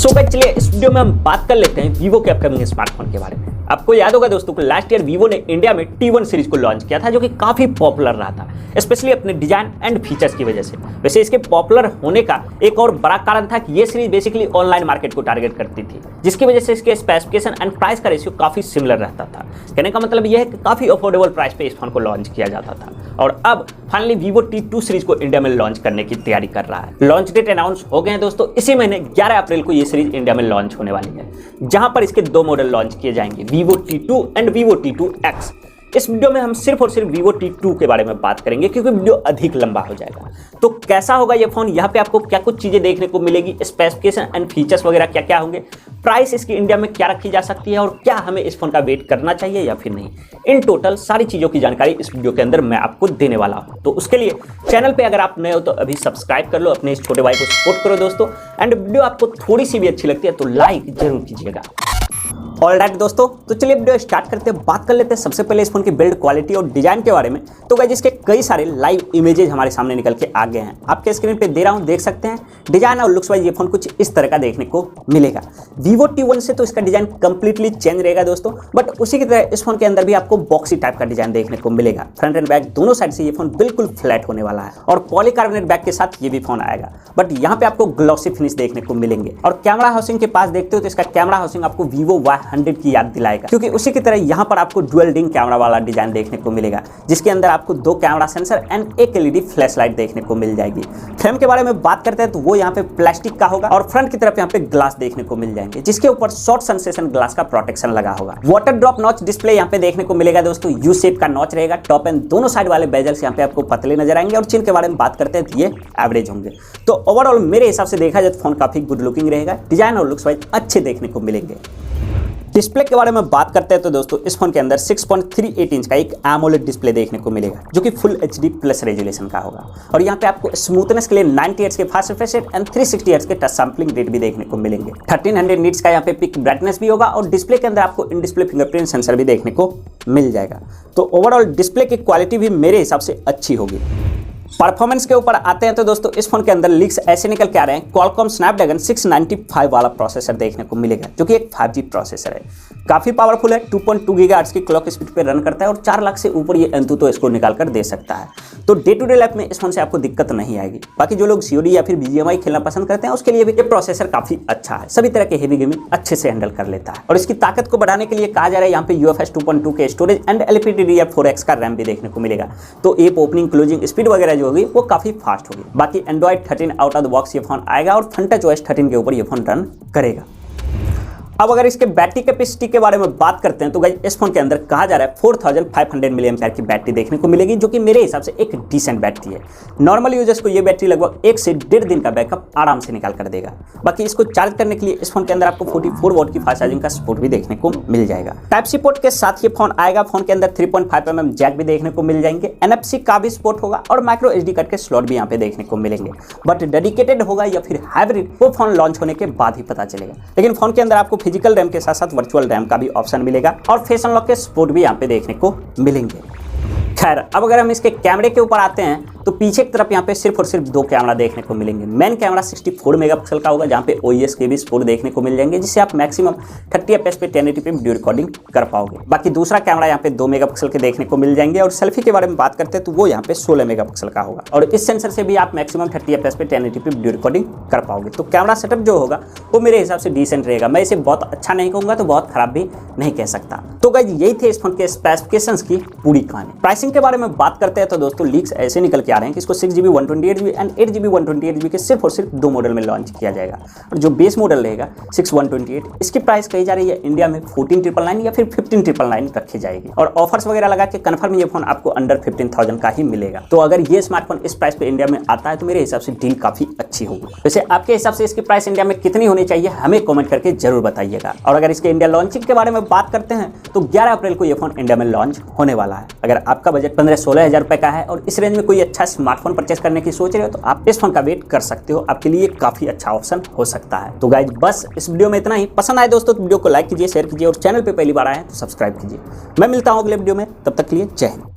So guys चलिए इस video में हम बात कर लेते हैं वीवो के अपकमिंग स्मार्टफोन के बारे में। आपको याद होगा दोस्तों को लास्ट ईयर वीवो ने इंडिया में T1 सीरीज को लॉन्च किया था, जो कि काफी पॉपुलर रहा था, स्पेशली अपने डिजाइन एंड फीचर्स की वजह से। वैसे इसके पॉपुलर होने का एक और बड़ा कारण था कि ये सीरीज बेसिकली ऑनलाइन मार्केट को टारगेट करती थी, जिसकी वजह से इसके स्पेसिफिकेशन एंड प्राइस का रेशियो काफी सिमिलर रहता था। कहने का मतलब यह है कि काफी अफोर्डेबल प्राइस पे इस फोन को लॉन्च किया जाता था, और अब फाइनली वीवो T2 सीरीज को इंडिया में लॉन्च करने की तैयारी कर रहा है। लॉन्च डेट अनाउंस हो गए हैं दोस्तों। इसी महीने 11 अप्रैल को ये सीरीज इंडिया में लॉन्च होने वाली है, जहां पर इसके दो मॉडल लॉन्च किए जाएंगे, Vivo T2 and Vivo T2X। इस वीडियो में हम सिर्फ और सिर्फ वीवो T2 के बारे में बात करेंगे, क्योंकि वीडियो अधिक लंबा हो जाएगा। तो कैसा होगा ये फोन, यहाँ पे आपको क्या कुछ चीजें देखने को मिलेगी, स्पेसिफिकेशन एंड फीचर्स वगैरह क्या क्या होंगे, प्राइस इसकी इंडिया में क्या रखी जा सकती है, और क्या हमें इस फोन का वेट करना चाहिए या फिर नहीं, इन टोटल सारी चीजों की जानकारी इस वीडियो के अंदर मैं आपको देने वाला हूं। तो उसके लिए चैनल पे अगर आप नए हो तो अभी सब्सक्राइब कर लो, अपने इस छोटे भाई को सपोर्ट करो दोस्तों। एंड वीडियो आपको थोड़ी सी भी अच्छी लगती है तो लाइक जरूर कीजिएगा। ऑलराइट दोस्तों, तो चलिए वीडियो स्टार्ट करते हैं। बात कर लेते हैं सबसे पहले इस फोन की बिल्ड क्वालिटी और डिजाइन के बारे में। तो गाइस इसके कई सारे लाइव इमेजेस हमारे सामने निकल के आ गए हैं, आपके स्क्रीन पे दे रहा हूं, देख सकते हैं। डिजाइन और लुक्स वाइज ये फोन कुछ इस तरह का देखने को मिलेगा। वीवो T1 से तो इसका डिजाइन कंप्लीटली चेंज रहेगा दोस्तों, बट उसी की तरह इस फोन के अंदर भी आपको बॉक्सी टाइप का डिजाइन देखने को मिलेगा। फ्रंट एंड बैक दोनों साइड से ये फोन बिल्कुल फ्लैट होने वाला है, और पॉलीकार्बोनेट बैक के साथ ये भी फोन आएगा, बट यहाँ पे आपको ग्लॉसी फिनिश देखने को मिलेंगे। और कैमरा हाउसिंग के पास देखते हो तो इसका कैमरा हाउसिंग आपको वीवो Y100 की याद दिलाएगा, क्योंकि उसी की तरह यहाँ पर आपको डुअल रिंग कैमरा वाला डिजाइन देखने को मिलेगा, जिसके अंदर आपको 2 कैमरा सेंसर एंड एक LED फ्लैश लाइट देखने को मिल जाएगी। फ्रेम के बारे में बात करते हैं तो वो यहाँ पे प्लास्टिक का होगा, और फ्रंट की तरफ यहाँ पे ग्लास देखने को मिल जाएंगे, जिसके ऊपर शॉर्ट सेंसेशन ग्लास का प्रोटेक्शन लगा होगा। वाटर ड्रॉप नॉच डिस्प्ले यहाँ पे देखने को मिलेगा दोस्तों, यू शेप का नॉच रहेगा। टॉप एंड दोनों साइड वाले बेजल्स यहाँ पे आपको पतले नजर आएंगे, और चिन के बारे में बात करते हैं तो ये एवरेज होंगे। तो ओवरऑल मेरे हिसाब से देखा जाए तो फोन काफी गुड लुकिंग रहेगा, डिजाइन और लुक्स वाइज अच्छे देखने को मिलेंगे। डिस्प्ले के बारे में बात करते हैं तो दोस्तों इस फोन के अंदर 6.38 इंच का एक AMOLED डिस्प्ले देखने को मिलेगा, जो कि फुल HD प्लस रेजोल्यूशन का होगा। और यहाँ पे आपको स्मूथनेस के लिए 90 हर्ट्ज के fast refresh rate and 360 hertz के टच सैंपलिंग रेट भी देखने को मिलेंगे। 1300 निट्स का यहाँ पे पिक ब्राइटनेस भी होगा, और डिस्प्ले के अंदर आपको इन डिस्प्ले फिंगरप्रिंट सेंसर भी देखने को मिल जाएगा। तो ओवरऑल डिस्प्ले की क्वालिटी भी मेरे हिसाब से अच्छी होगी। परफॉर्मेंस के ऊपर आते हैं तो दोस्तों इस फोन के अंदर लीक्स ऐसे निकल के आ रहे हैं, Qualcomm Snapdragon 695 वाला प्रोसेसर देखने को मिलेगा, जो कि एक 5G प्रोसेसर है। काफी पावरफुल है, 2.2 गीगाहर्ट्ज की क्लॉक स्पीड पे रन करता है, और 4 लाख से ऊपर ये Antutu इसको निकाल कर दे सकता है। तो डे टू डे लाइफ में इस फोन से आपको दिक्कत नहीं आएगी। बाकी जो लोग COD या फिर BGMI खेलना पसंद करते हैं उसके लिए भी ये प्रोसेसर काफी अच्छा है, सभी तरह के हेवी गेमिंग अच्छे से हैंडल कर लेता है। और इसकी ताकत को बढ़ाने के लिए कहा जा रहा है यहाँ पे UFS 2.2 के स्टोरेज एंड LPDDR4X का रैम भी देखने को मिलेगा। तो एप ओपनिंग क्लोजिंग स्पीड वगैरह जो होगी वो काफी फास्ट होगी। बाकी Android 13 out of the box ये फोन आएगा, और FunTouch OS 13 के ऊपर ये फोन रन करेगा। अब अगर इसके बैटरी कैपेसिटी के बारे में बात करते हैं तो गाइस इस फोन के अंदर कहा जा रहा है 4500 mAh की बैटरी देखने को मिलेगी, जो कि मेरे हिसाब से एक डिसेंट बैटरी है। नॉर्मल यूजर्स को ये बैटरी लगभग 1 से 1.5 दिन का बैकअप आराम से निकाल कर देगा। बाकी इसको चार्ज करने के लिए इस फोन के अंदर आपको 44 वॉट की फास्ट चार्जिंग का सपोर्ट भी देखने को मिल जाएगा। Type-C पोर्ट के साथ ये फोन आएगा। फोन के अंदर 3.5 जैक भी देखने को मिल जाएंगे, NFC का भी सपोर्ट होगा, और माइक्रो SD कार्ड के स्लॉट भी यहाँ पे देखने को मिलेंगे। बट डेडिकेटेड होगा या फिर हाइब्रिड, वो फोन लॉन्च होने के बाद ही पता चलेगा। लेकिन फोन के अंदर आपको फिजिकल रैम के साथ साथ वर्चुअल रैम का भी ऑप्शन मिलेगा, और फेस अनलॉक के सपोर्ट भी यहाँ पे देखने को मिलेंगे। खैर अब अगर हम इसके कैमरे के ऊपर आते हैं तो पीछे की तरफ यहाँ पे सिर्फ और सिर्फ 2 कैमरा देखने को मिलेंगे। मेन कैमरा 64 मेगापिक्सल का होगा, जहाँ पे OIS के भी सपोर्ट देखने को मिल जाएंगे, जिससे आप मैक्सिमम 30 FPS पे 1080p वीडियो रिकॉर्डिंग कर पाओगे। बाकी दूसरा कैमरा यहाँ पे 2 मेगापिक्सल के देखने को मिल जाएंगे, और सेल्फी के बारे में बात करते हैं तो वो यहाँ पे 16 मेगापिक्सल का होगा, और इस सेंसर से भी आप मैक्सिमम 30 FPS पे 1080p वीडियो रिकॉर्डिंग कर पाओगे। तो कैमरा सेटअप जो होगा वो मेरे हिसाब से डिसेंट रहेगा। मैं इसे बहुत अच्छा नहीं कहूँगा तो बहुत खराब भी नहीं कह सकता। तो गाइस यही थे इस फोन के स्पेसिफिकेशंस की पूरी कहानी। प्राइसिंग के बारे में बात करते हैं तो दोस्तों लीक्स ऐसे निकल के आ रहे हैं कि इसको 6GB 128GB and 8GB 128GB के सिर्फ और सिर्फ 2 मॉडल में लॉन्च किया जाएगा। और जो बेस मॉडल रहेगा 6128, इसकी प्राइस कही जा रही है इंडिया में 14,999 या फिर 15,999 रखी जाएगी। और ऑफर्स वगैरह लगा के कन्फर्म ये फोन आपको अंडर 15,000 का ही मिलेगा। तो अगर ये स्मार्टफोन इस प्राइस पे इंडिया में आता है तो मेरे हिसाब से डील काफी अच्छी होगी। वैसे आपके हिसाब से इसकी प्राइस इंडिया में कितनी होनी चाहिए हमें कमेंट करके जरूर बताइएगा। और अगर इसके इंडिया लॉन्चिंग के बारे में बात करते हैं तो 11 अप्रैल को ये फोन इंडिया में लॉन्च होने वाला है। अगर आपका बजट 15-16 हज़ार रुपए का है और इस रेंज में कोई अच्छा स्मार्टफोन परचेस करने की सोच रहे हो तो आप इस फोन का वेट कर सकते हो, आपके लिए काफी अच्छा ऑप्शन हो सकता है। तो गाइज बस इस वीडियो में इतना ही। पसंद आए दोस्तों तो वीडियो को लाइक कीजिए, शेयर कीजिए, और चैनल पे पहली बार आए तो सब्सक्राइब कीजिए। मैं मिलता हूँ अगले वीडियो में, तब तक के लिए जय हिंद।